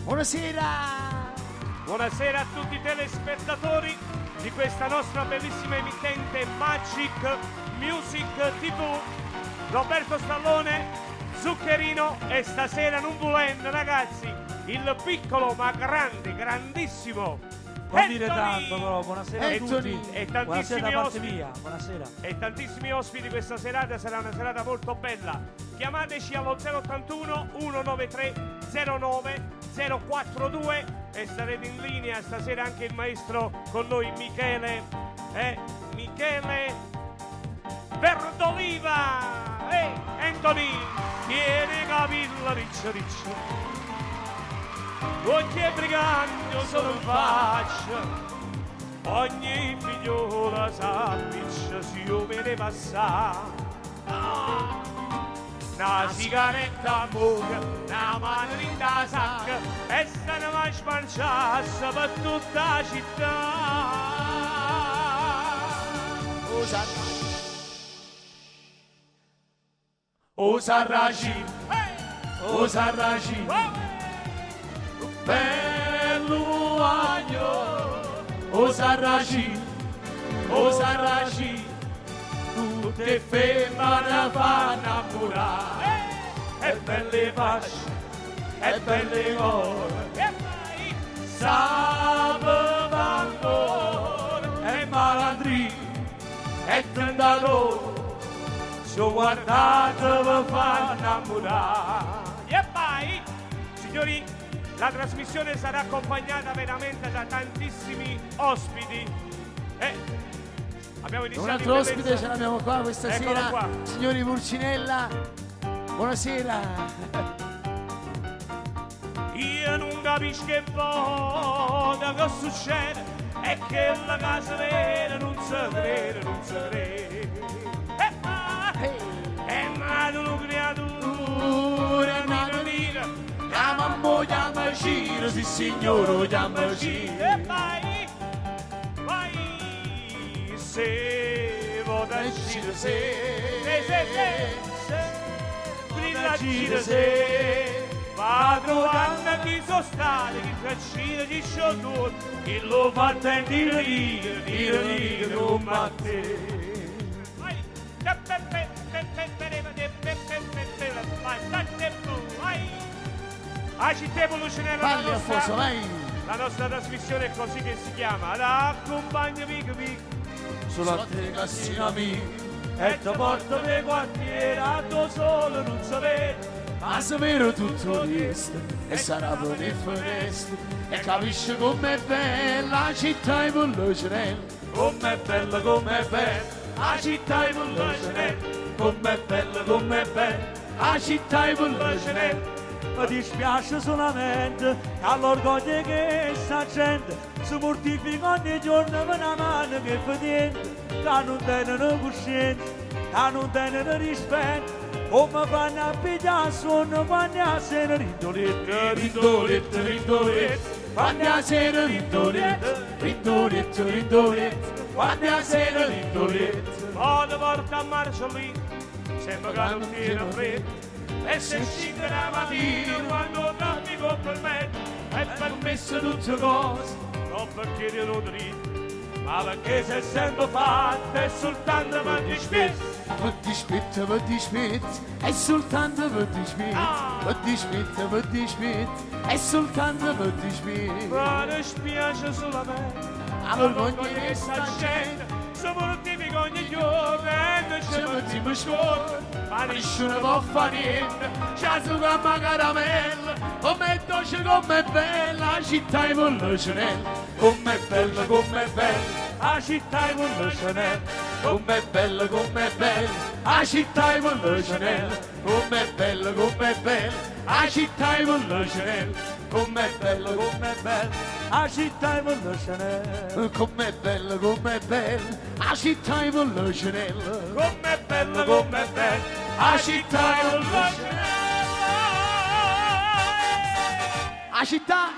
Buonasera! Buonasera a tutti i telespettatori di questa nostra bellissima emittente Magic Music TV. Roberto Stallone, Zuccherino e stasera non volendo, ragazzi, il piccolo ma grande, grandissimo Non dire tanto però, buonasera a tutti. E Buonasera tantissimi da parte ospiti. mia, buonasera. E tantissimi ospiti questa serata, sarà una serata molto bella. Chiamateci allo 081 193 09 042 e sarete in linea stasera anche il maestro con noi Michele Verdoliva. Anthony, tiene capilla riccia riccia, occhi e briganti sono in faccia, ogni figliola s'appiccia se io vede passare. Una sigaretta a bocca, una mano in da sacca e se ne va a spanciarsi per tutta la città. O Sarraci, o Sarraci, bello agno, o Sarraci, tutte femmine fanno innamorare, e belle fasce, e belle ore, sapeva ancora, e malandri, e tentador. Guardate, vi fa innamorare. E poi, signori, la trasmissione sarà accompagnata veramente da tantissimi ospiti. Abbiamo iniziato Un altro in ospite bellezza. ce l'abbiamo qua questa Eccolo sera, qua. signori Pulcinella. Buonasera. Io non capisco che volta che succede, è che la casa vera non si crede, non si crede. È nata una creatura, nina, Chiama mo, chiama Ciro, sì signore, chiama Ciro. e vai, se vota Ciro, se, brilla Ciro, se, va trovando chi sono stati, chi tra Ciro, chi sciolto, chi lo fa tendere, dire, non batte. Città Pulcinella, Parli Alfonso, vai. la nostra trasmissione è così che si chiama. Accompagnami Sulla te cassina mia, e ti porto per quartiere, a tuo solo non sapere. ma se vero tutto questo, e sarà per le finestre, e capisci com'è bella la città di Pulcinella. Com'è bella, com'è bella, la città di Pulcinella. Com'è bella la città di Pulcinella. Mi dispiace solamente che all'orgoglio che sta gente si mortifica ogni giorno per una mano che fa niente, che non tengono coscienza, che non tengono rispetto, come fanno a pigliare sonno quando a sera rindoletta, Quando a sera rindoletta, quando a sera rindoletta. Poi ti porta a Marcialì, sembra che non tiene freddo. E se scende la mattina quando cambi con permesso, è permesso tutte cose, non perché ti lo dritto, ma perché se sempre fatto è soltanto per dispetto. Per dispetto, è soltanto per dispetto, per dispetto, è soltanto per dispetto. Ma ne spiace solamente, La vergogna che sta gente, si mortifica ogni giorno e non ci mettiamo scorda. Ma nessuno può fare niente, c'è su gamma caramella, com'è dolce, com'è bella la città di Pulcinella. Com'è bella, la città di Pulcinella. com'è bella la città di Pulcinella. Com'è bella la città di Pulcinella. Com'è bella la città di Pulcinella. com'è bella la città di Pulcinella. com'è bella, com'è bella, La città di Pulcinella. La città